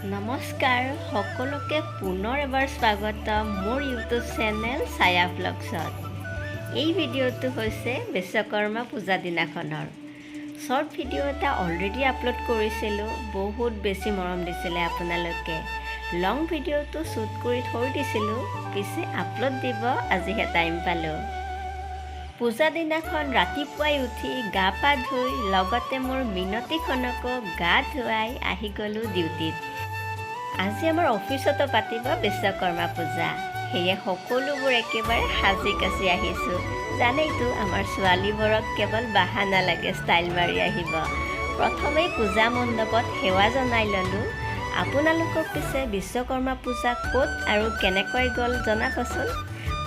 নমস্কাৰ সকলোকে পুনৰ এবাৰ স্বাগতম মোৰ ইউটিউব চেনেল ছায়া ব্লগছত। এই ভিডিঅ'টো হৈছে বিশ্বকৰ্মা পূজা দিনাখনৰ শ্বৰ্ট ভিডিঅ' এটা অলৰেডি আপলোড কৰিছিলোঁ। বহুত বেছি মৰম দিছিলে আপোনালোকে। লং ভিডিঅ'টো শ্বুট কৰি থৈ দিছিলোঁ, পিছে আপলোড দিব আজিহে টাইম পালোঁ। পূজা দিনাখন ৰাতিপুৱাই উঠি গা পা ধুই লগতে মোৰ মিনতিখনকো গা ধুৱাই আহি গ'লোঁ ডিউটিত। আজি আমাৰ অফিচতো পাতিব বিশ্বকৰ্মা পূজা, সেয়ে সকলোবোৰ একেবাৰে সাজি কাচি আহিছোঁ। জানেইতো আমাৰ ছোৱালীবোৰক কেৱল বাহানা লাগে ষ্টাইল মাৰি আহিব। প্ৰথমেই পূজা মণ্ডপত সেৱা জনাই ল'লোঁ। আপোনালোকক পিছে বিশ্বকৰ্মা পূজা ক'ত আৰু কেনেকৈ গ'ল জনাবচোন।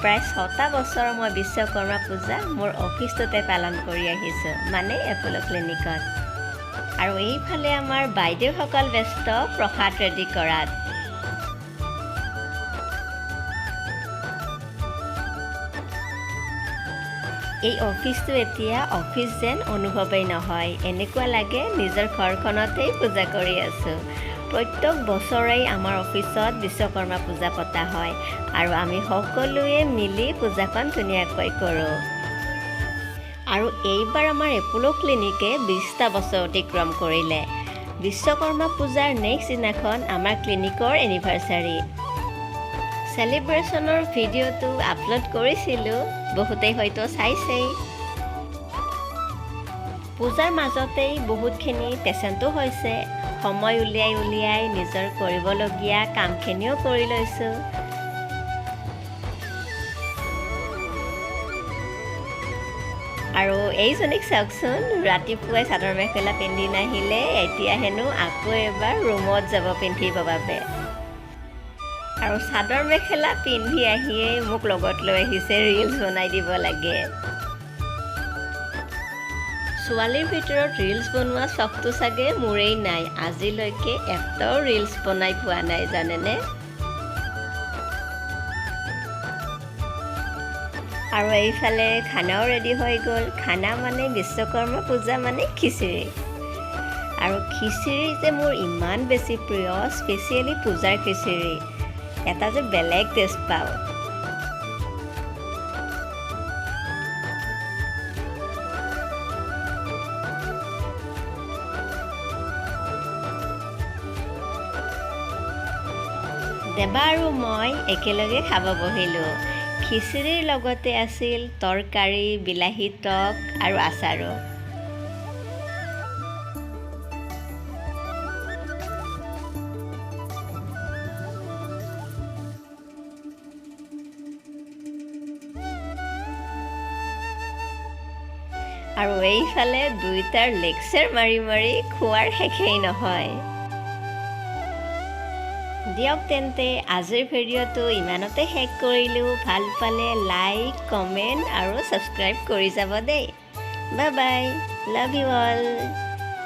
প্ৰায় 6টা বছৰ মই বিশ্বকৰ্মা পূজা মোৰ অফিচটোতে পালন কৰি আহিছোঁ, মানে এপ'ল' ক্লিনিকত। আৰু এইফালে আমাৰ বাইদেউসকল ব্যস্ত প্ৰসাদ ৰেডি কৰাত। এই অফিচটো এতিয়া অফিচ যেন অনুভৱেই নহয়, এনেকুৱা লাগে নিজৰ ঘৰখনতেই পূজা কৰি আছোঁ। প্ৰত্যেক বছৰেই আমাৰ অফিচত বিশ্বকৰ্মা পূজা পতা হয় আৰু আমি সকলোৱে মিলি পূজাখন ধুনীয়াকৈ কৰোঁ। আৰু এইবাৰ আমাৰ এপ'ল' ক্লিনিকে 20টা বছৰ অতিক্ৰম কৰিলে। বিশ্বকৰ্মা পূজাৰ নেক্সট দিনাখন আমাৰ ক্লিনিকৰ এনিভাৰ্চাৰী চেলিব্ৰেশ্যনৰ ভিডিঅ'টো আপলোড কৰিছিলোঁ, বহুতেই হয়তো চাইছেই। পূজাৰ মাজতেই বহুতখিনি পেচেণ্টো হৈছে। সময় উলিয়াই নিজৰ কৰিবলগীয়া কামখিনিও কৰি লৈছোঁ। আৰু এইজনীক চাওকচোন, ৰাতিপুৱাই চাদৰ মেখেলা পিন্ধি নাহিলে, এতিয়া হেনো আকৌ এবাৰ ৰুমত যাব পিন্ধিব বাবে। আৰু চাদৰ মেখেলা পিন্ধি আহিয়েই মোক লগত লৈ আহিছে, ৰিলছ বনাই দিব লাগে। ছোৱালীৰ ভিতৰত ৰিলছ বনোৱা চখটো চাগে মোৰেই নাই। আজিলৈকে এটাও ৰিলছ বনাই পোৱা নাই জানেনে। আৰু এইফালে খানাও ৰেডি হৈ গ'ল। খানা মানে বিশ্বকৰ্মা পূজা মানে খিচিৰি। আৰু খিচিৰি যে মোৰ ইমান বেছি প্ৰিয়, স্পেচিয়েলি পূজাৰ খিচিৰি। এটা যে বেলেগ টেষ্ট পাওঁ। দেৱা আৰু মই একেলগে খাব বহিলোঁ। খিচিৰিৰ লগতে আছিল তৰকাৰী, বিলাহী টক আৰু আচাৰো। আৰু এইফালে দুইটাৰ লেকচাৰ মাৰি খোৱাৰ শেষেই নহয়। দিয়ক তেন্তে আজিৰ ভিডিঅ'টো ইমানতে শেষ কৰিলোঁ। ভাল পালে লাইক, কমেণ্ট আৰু ছাবস্ক্ৰাইব কৰি যাব দেই। Bye bye, love you all.